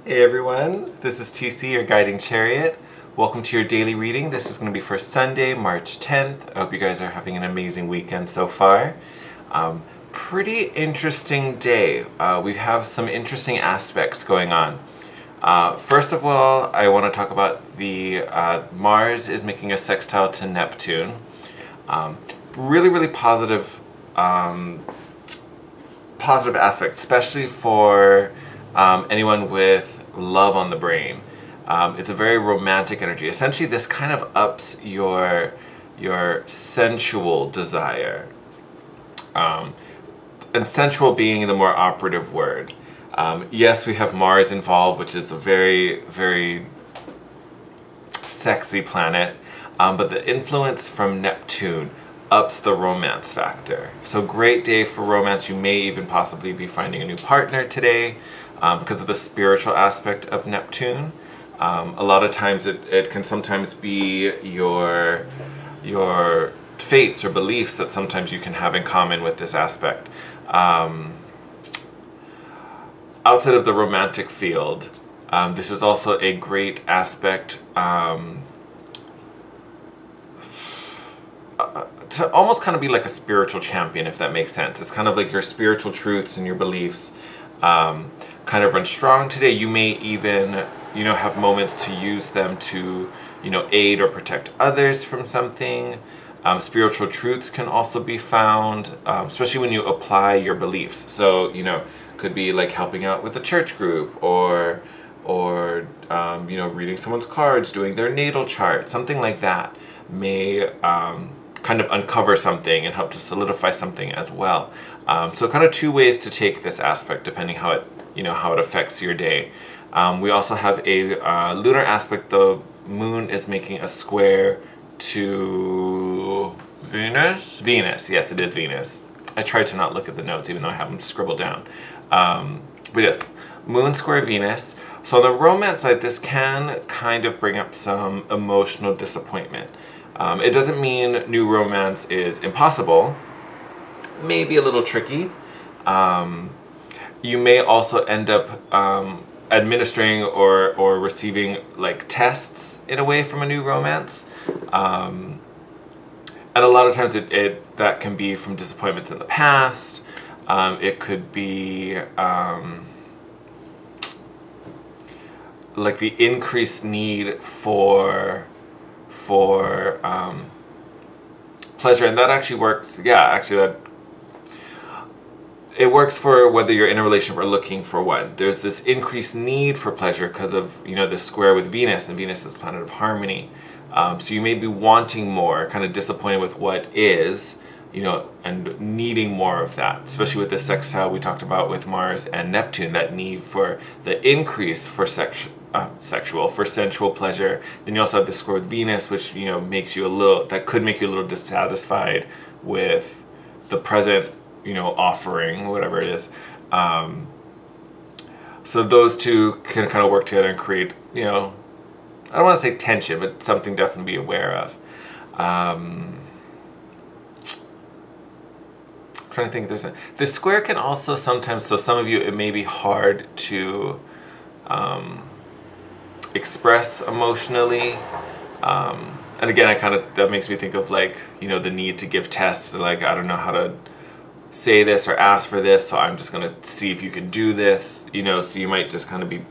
Hey everyone, this is TC, your guiding chariot. Welcome to your daily reading. This is going to be for Sunday, March 10th. I hope you guys are having an amazing weekend so far. Pretty interesting day. We have some interesting aspects going on. First of all, I want to talk about the Mars is making a sextile to Neptune. Really positive, positive aspect, especially for anyone with love on the brain. It's a very romantic energy. Essentially, this kind of ups your sensual desire. And sensual being the more operative word. Yes, we have Mars involved, which is a very sexy planet, but the influence from Neptune ups the romance factor. So great day for romance. You may even possibly be finding a new partner today because of the spiritual aspect of Neptune. A lot of times it can sometimes be your faiths or beliefs that sometimes you can have in common with this aspect. Outside of the romantic field, this is also a great aspect to almost kind of be like a spiritual champion, if that makes sense. It's kind of like your spiritual truths and your beliefs kind of run strong today. You may even, have moments to use them to, aid or protect others from something. Spiritual truths can also be found, especially when you apply your beliefs. So, could be like helping out with a church group or reading someone's cards, doing their natal chart, something like that may kind of uncover something and help to solidify something as well. So kind of two ways to take this aspect depending how it affects your day. We also have a lunar aspect. The moon is making a square to Venus? Venus, yes, it is Venus. I tried to not look at the notes even though I have them scribbled down. But yes, moon square Venus. So on the romance side, this can kind of bring up some emotional disappointment. It doesn't mean new romance is impossible. Maybe a little tricky. You may also end up administering or receiving like tests in a way from a new romance. And a lot of times that can be from disappointments in the past. It could be like the increased need for pleasure, and that actually works. Yeah, actually it works for whether you're in a relationship or looking for one. There's this increased need for pleasure because of this square with Venus, and Venus is the planet of harmony. So you may be wanting more, kind of disappointed with what is, and needing more of that, especially with the sextile we talked about with Mars and Neptune, that need for the increase for sensual pleasure. Then you also have the square with Venus, which makes you could make you a little dissatisfied with the present offering, whatever it is. So those two can kind of work together and create, I don't want to say tension, but something definitely to be aware of. Trying to think if there's the square can also sometimes, so some of you, it may be hard to express emotionally. And again, that makes me think of like, the need to give tests, like I don't know how to say this or ask for this, so I'm just going to see if you can do this, so you might just kind of be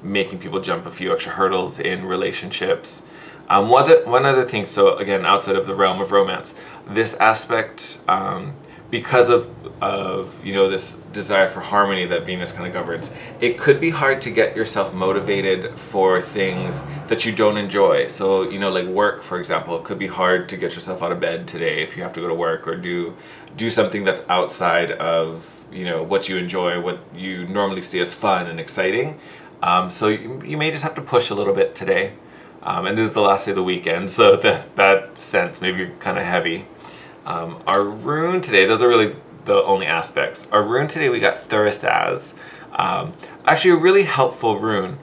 making people jump a few extra hurdles in relationships. One other thing, so again, outside of the realm of romance, this aspect, because of this desire for harmony that Venus kind of governs, it could be hard to get yourself motivated for things that you don't enjoy. So like work, for example, it could be hard to get yourself out of bed today if you have to go to work or do something that's outside of what you enjoy, what you normally see as fun and exciting. So you may just have to push a little bit today. And it is the last day of the weekend, so that sense may be kind of heavy. Our rune today, those are really the only aspects. Our rune today, we got Thurisaz. Actually a really helpful rune.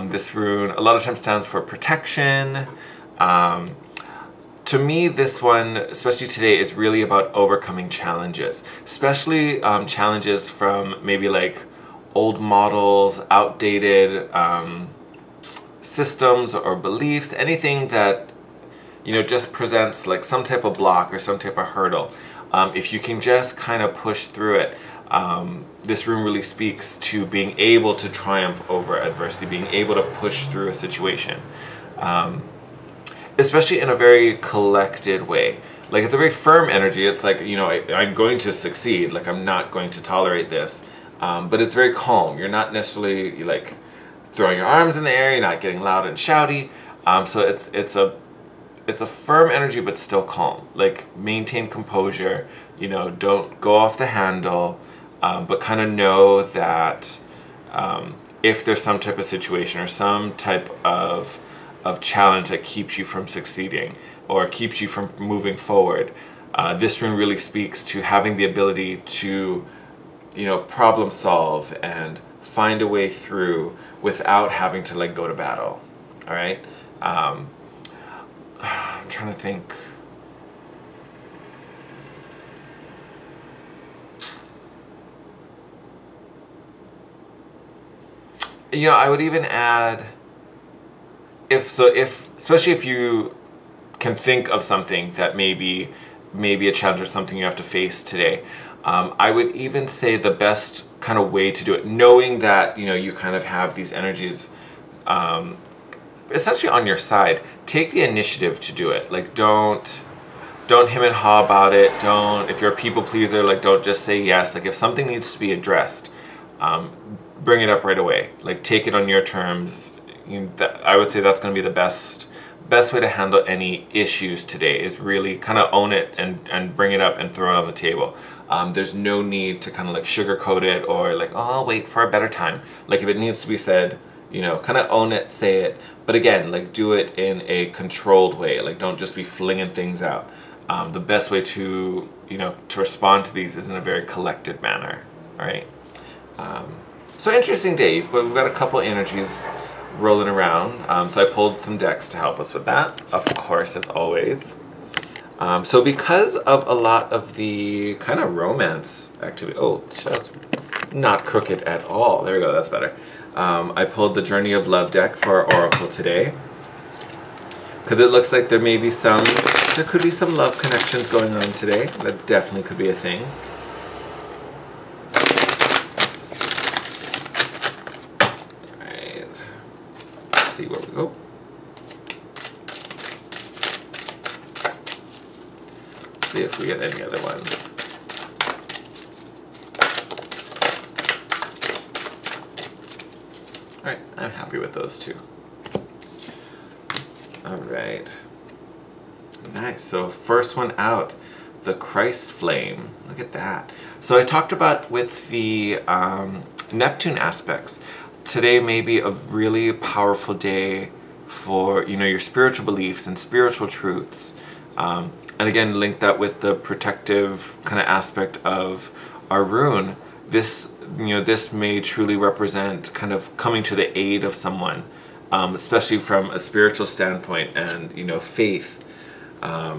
This rune a lot of times stands for protection. To me, this one, especially today, is really about overcoming challenges. Especially challenges from maybe like old models, outdated systems or beliefs, anything that, you know, just presents like some type of block or some type of hurdle. If you can just kind of push through it, this room really speaks to being able to triumph over adversity, being able to push through a situation, especially in a very collected way. Like, it's a very firm energy. It's like, you know, I'm going to succeed. Like, I'm not going to tolerate this. But it's very calm. You're not necessarily like throwing your arms in the air. You're not getting loud and shouty. So it's a firm energy, but still calm. Like, maintain composure. You know, don't go off the handle. But kind of know that if there's some type of situation or some type of challenge that keeps you from succeeding or keeps you from moving forward, this room really speaks to having the ability to, you know, problem solve and find a way through without having to like go to battle. All right. I'm trying to think. You know, I would even add, especially if you can think of something that maybe a challenge or something you have to face today, I would even say the best kind of way to do it, knowing that, you know, you kind of have these energies essentially on your side, take the initiative to do it. Like, don't him and haw about it. If you're a people pleaser, like, don't just say yes. Like, if something needs to be addressed, bring it up right away. Like, take it on your terms. I would say that's going to be the best way to handle any issues today, is really kind of own it and bring it up and throw it on the table. There's no need to kind of like sugarcoat it or like, oh, I'll wait for a better time. Like, if it needs to be said, you know, kind of own it, say it. But again, like, do it in a controlled way. Like, don't just be flinging things out. The best way to, you know, to respond to these is in a very collected manner, right? So interesting day. We've got a couple energies rolling around. So I pulled some decks to help us with that, of course, as always. So because of a lot of the kind of romance activity, oh, just not crooked at all. There we go, that's better. I pulled the Journey of Love deck for our Oracle today, because it looks like there could be some love connections going on today. That definitely could be a thing. See where we go. See if we get any other ones. Alright, I'm happy with those two. Alright. Nice. So first one out, the Christ Flame. Look at that. So I talked about with the Neptune aspects. Today may be a really powerful day for, you know, your spiritual beliefs and spiritual truths. And again, link that with the protective kind of aspect of our rune. This, you know, this may truly represent kind of coming to the aid of someone, especially from a spiritual standpoint and, you know, faith. I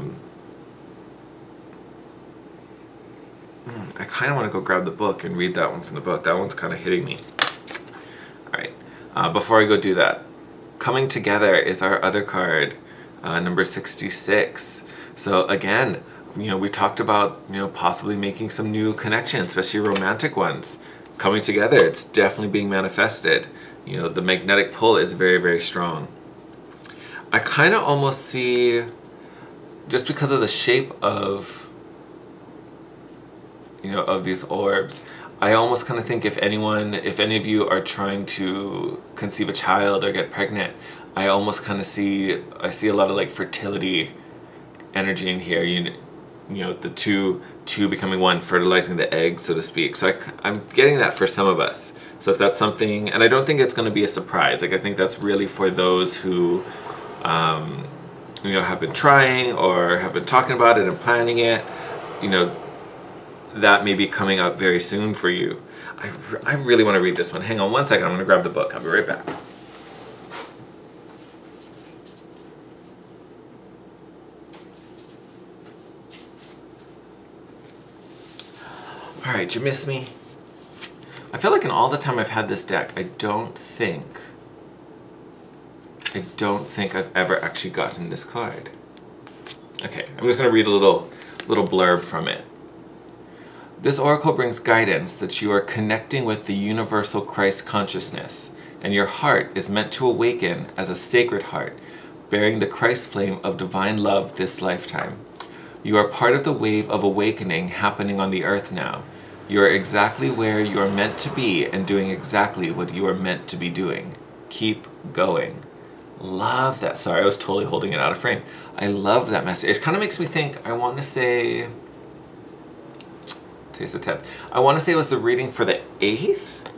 kind of want to go grab the book and read that one from the book. That one's kind of hitting me. Alright, before I go do that, Coming Together is our other card, number 66. So again, you know, we talked about, you know, possibly making some new connections, especially romantic ones. Coming together, it's definitely being manifested. You know, the magnetic pull is very, very strong. I kind of almost see, just because of the shape of, you know, of these orbs, I almost kind of think if any of you are trying to conceive a child or get pregnant, I almost kind of see a lot of like fertility energy in here. You know, the two becoming one, fertilizing the egg, so to speak. So I'm getting that for some of us. So if that's something, and I don't think it's going to be a surprise. Like, I think that's really for those who, you know, have been trying or have been talking about it and planning it. You know, that may be coming up very soon for you. I really want to read this one. Hang on one second. I'm going to grab the book. I'll be right back. All right, you miss me? I feel like in all the time I've had this deck, I don't think I've ever actually gotten this card. Okay, I'm just going to read a little blurb from it. This oracle brings guidance that you are connecting with the universal Christ consciousness, and your heart is meant to awaken as a sacred heart, bearing the Christ flame of divine love this lifetime. You are part of the wave of awakening happening on the earth now. You are exactly where you are meant to be and doing exactly what you are meant to be doing. Keep going. Love that. Sorry, I was totally holding it out of frame. I love that message. It kind of makes me think, I want to say, today's the 10th. I want to say it was the reading for the 8th.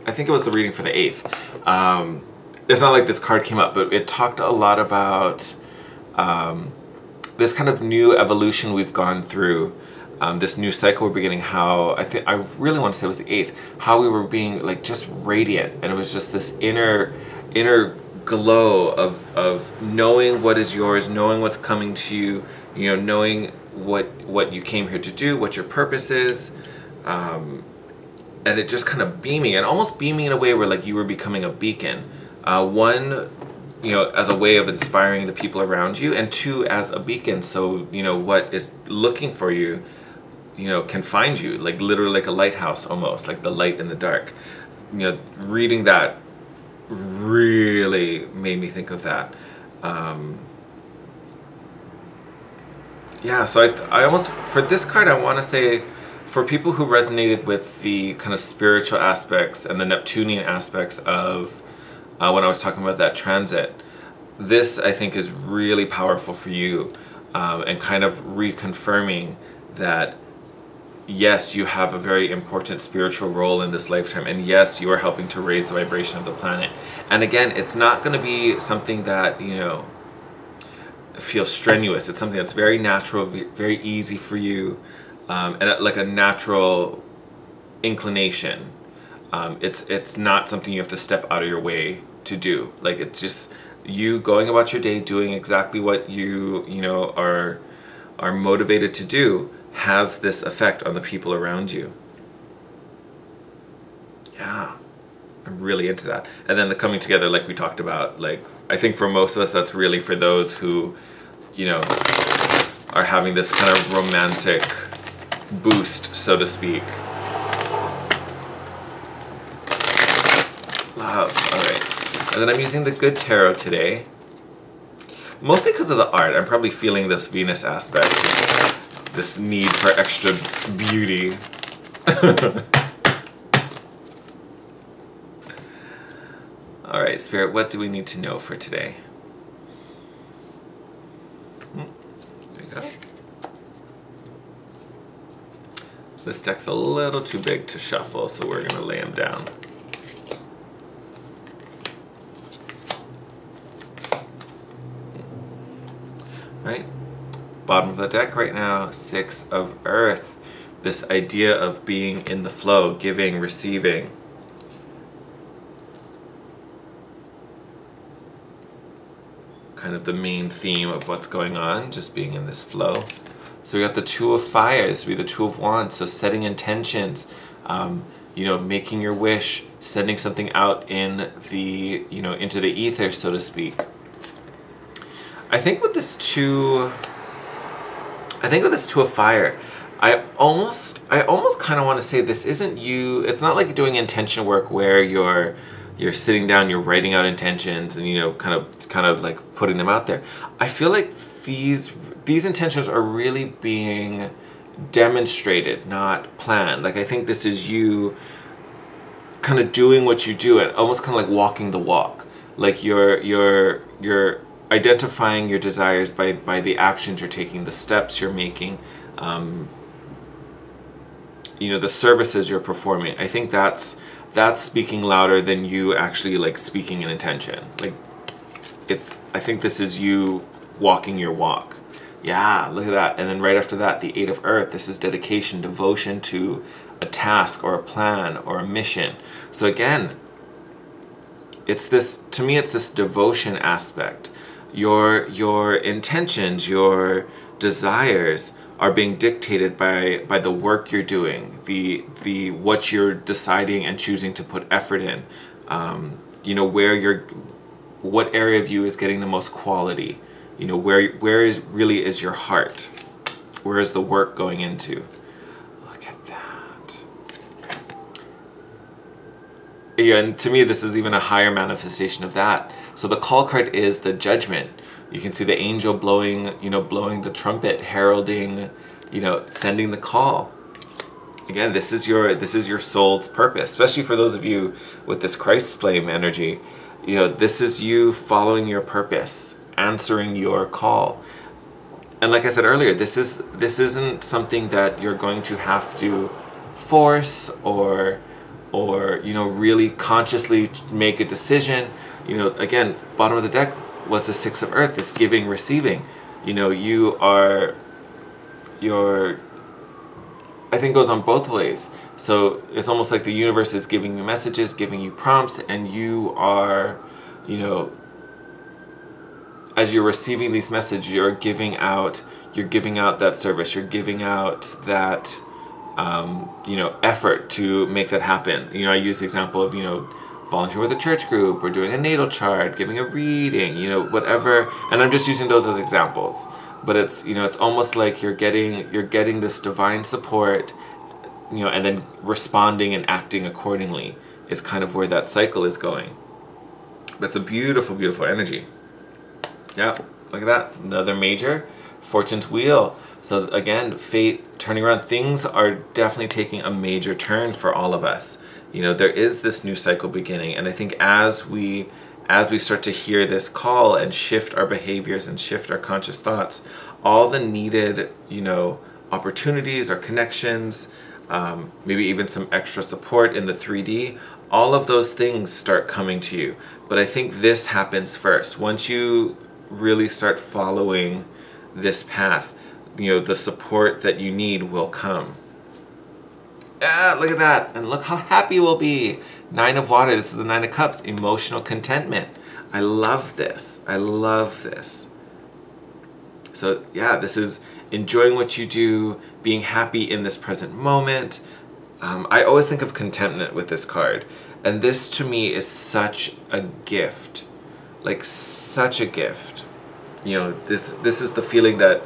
I think it was the reading for the 8th. It's not like this card came up, but it talked a lot about this kind of new evolution we've gone through. This new cycle we're beginning, how I really want to say it was the 8th, how we were being like just radiant, and it was just this inner glow of knowing what is yours, knowing what's coming to you, you know, knowing what you came here to do, what your purpose is, and it just kind of beaming, and almost beaming in a way where like you were becoming a beacon. One, you know, as a way of inspiring the people around you, and two, as a beacon, so you know what is looking for you, you know, can find you, like literally like a lighthouse almost, like the light in the dark. You know, reading that really made me think of that. Yeah, so I almost, for this card, I want to say, for people who resonated with the kind of spiritual aspects and the Neptunian aspects of when I was talking about that transit, this I think is really powerful for you, and kind of reconfirming that yes, you have a very important spiritual role in this lifetime, and yes, you are helping to raise the vibration of the planet. And again, it's not going to be something that, you know, feels strenuous. It's something that's very natural, very easy for you, and like a natural inclination. It's not something you have to step out of your way to do. Like, it's just you going about your day, doing exactly what you know are motivated to do, has this effect on the people around you. Yeah, I'm really into that. And then the coming together, like we talked about, like I think for most of us, that's really for those who, you know, are having this kind of romantic boost, so to speak. Love. All right. And then I'm using the Good Tarot today, mostly because of the art. I'm probably feeling this Venus aspect, this need for extra beauty. All right, Spirit, what do we need to know for today? There you go. This deck's a little too big to shuffle, so we're gonna lay them down. Right? Bottom of the deck right now, 6 of Earth. This idea of being in the flow, giving, receiving. Kind of the main theme of what's going on, just being in this flow. So we got the 2 of Fires, we the 2 of Wands, so setting intentions, you know, making your wish, sending something out in the, you know, into the ether, so to speak. I think with this 2 of Fire, I almost kind of want to say this isn't you. It's not like doing intention work where you're sitting down, you're writing out intentions, and you know, kind of like putting them out there. I feel like these intentions are really being demonstrated, not planned. Like I think this is you kind of doing what you do, and almost kind of like walking the walk. Like you're identifying your desires by the actions you're taking, the steps you're making, you know, the services you're performing. I think that's speaking louder than you actually like speaking an intention. Like I think this is you walking your walk. Yeah, look at that. And then right after that, the 8 of Earth, this is dedication, devotion to a task or a plan or a mission. So again, it's this, to me, it's this devotion aspect. Your intentions, your desires are being dictated by the work you're doing, the what you're deciding and choosing to put effort in. You know, what area of you is getting the most quality. You know, where really is your heart? Where is the work going into? Look at that. Yeah, and to me, this is even a higher manifestation of that. So the call card is the Judgment. You can see the angel blowing the trumpet, heralding, sending the call. Again, this is your soul's purpose, especially for those of you with this Christ flame energy. This is you following your purpose, answering your call. And like I said earlier, this isn't something that you're going to have to force or really consciously make a decision. Again, bottom of the deck was the Six of Earth, this giving, receiving. I think goes on both ways. So it's almost like the universe is giving you messages, giving you prompts, and you are, as you're receiving these messages, you're giving out that service, you're giving out that, effort to make that happen. I use the example of, volunteering with a church group, or doing a natal chart, giving a reading, whatever. And I'm just using those as examples. But it's, it's almost like you're getting this divine support, and then responding and acting accordingly is kind of where that cycle is going. But it's a beautiful, beautiful energy. Yeah, look at that. Another major, Fortune's Wheel. So again, fate turning around. Things are definitely taking a major turn for all of us. There is this new cycle beginning, and I think as we start to hear this call and shift our behaviors and shift our conscious thoughts, all the needed, opportunities or connections, maybe even some extra support in the 3D, all of those things start coming to you. But I think this happens first. Once you really start following this path, the support that you need will come. Ah, look at that. And look how happy we'll be. Nine of Water. This is the Nine of Cups. Emotional contentment. I love this. I love this. So yeah, this is enjoying what you do, being happy in this present moment. I always think of contentment with this card. And this to me is such a gift. Like such a gift. This is the feeling that,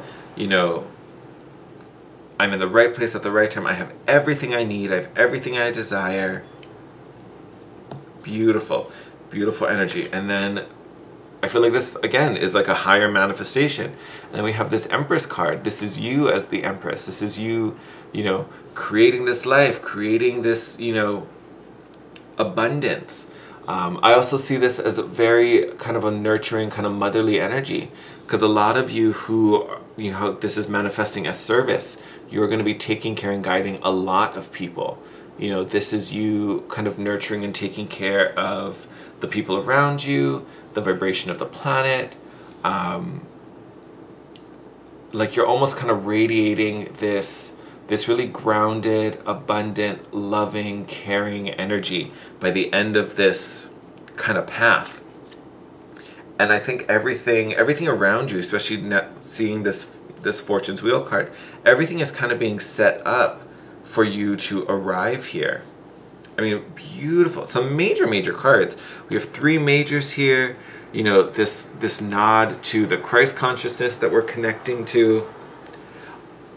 I'm in the right place at the right time. I have everything I need. I have everything I desire. Beautiful, beautiful energy. And then I feel like this, again, is like a higher manifestation. And then we have this Empress card. This is you as the Empress. This is you, creating this life, creating this, abundance. I also see this as a very kind of a nurturing, kind of motherly energy. Because a lot of you who, this is manifesting as service, you're going to be taking care and guiding a lot of people. This is you kind of nurturing and taking care of the people around you, the vibration of the planet. Like you're almost kind of radiating this really grounded, abundant, loving, caring energy by the end of this kind of path. And I think everything around you, especially seeing this Fortune's Wheel card, everything is kind of being set up for you to arrive here. I mean, beautiful. Some major, major cards. We have 3 majors here. This nod to the Christ consciousness that we're connecting to.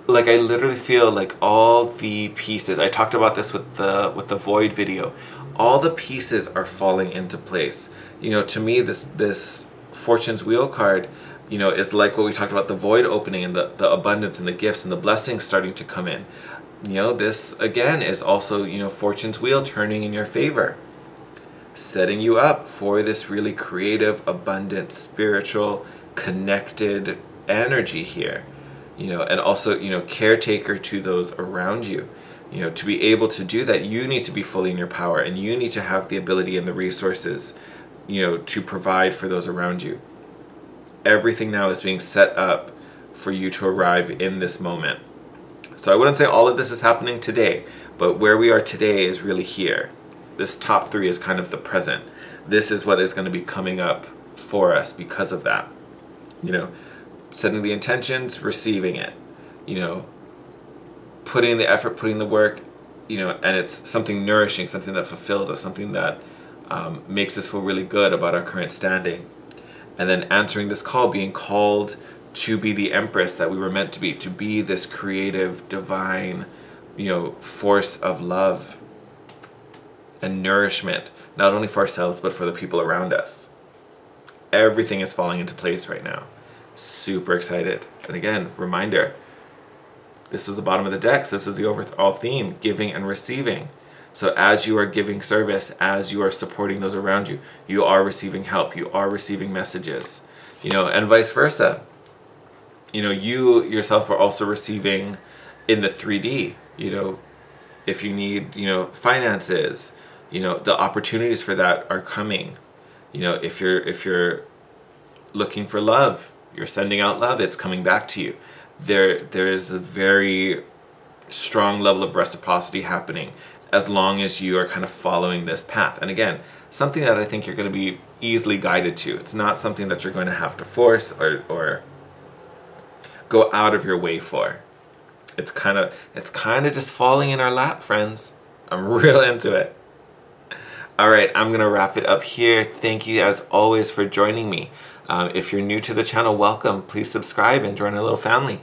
Like I literally feel like all the pieces, I talked about this with the Void video, all the pieces are falling into place. To me, this Fortune's Wheel card, is like what we talked about, the void opening and the abundance and the gifts and the blessings starting to come in. This again is also, Fortune's Wheel turning in your favor, setting you up for this really creative, abundant, spiritual, connected energy here. And also, caretaker to those around you. To be able to do that, you need to be fully in your power, and you need to have the ability and the resources, to provide for those around you. Everything now is being set up for you to arrive in this moment. So I wouldn't say all of this is happening today, but where we are today is really here. This top 3 is kind of the present. This is what is going to be coming up for us because of that. Setting the intentions, receiving it. you know, putting the effort, putting the work, you know, and it's something nourishing, something that fulfills us, something that makes us feel really good about our current standing. And then answering this call, being called to be the empress that we were meant to be this creative, divine, you know, force of love and nourishment, not only for ourselves, but for the people around us. Everything is falling into place right now. Super excited. And again, reminder, this was the bottom of the deck. So this is the overall theme, giving and receiving. So as you are giving service, as you are supporting those around you, you are receiving help, you are receiving messages, you know, and vice versa. You know, you yourself are also receiving in the 3D, you know, if you need, you know, finances, you know, the opportunities for that are coming. You know, if you're looking for love, you're sending out love, it's coming back to you. There is a very strong level of reciprocity happening as long as you are kind of following this path. And again, something that I think you're going to be easily guided to. It's not something that you're going to have to force or go out of your way for. It's kind of just falling in our lap, friends. I'm real into it. All right, I'm going to wrap it up here. Thank you as always for joining me. If you're new to the channel, welcome. Please subscribe and join our little family.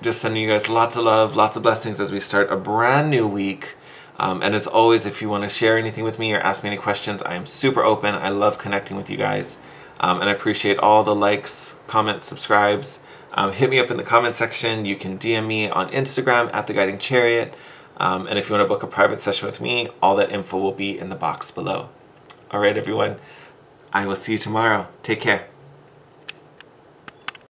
Just sending you guys lots of love, lots of blessings as we start a brand new week. And as always, if you want to share anything with me or ask me any questions, I am super open. I love connecting with you guys. And I appreciate all the likes, comments, subscribes. Hit me up in the comment section. You can DM me on Instagram at The Guiding Chariot. And if you want to book a private session with me, all that info will be in the box below. All right, everyone. I will see you tomorrow. Take care.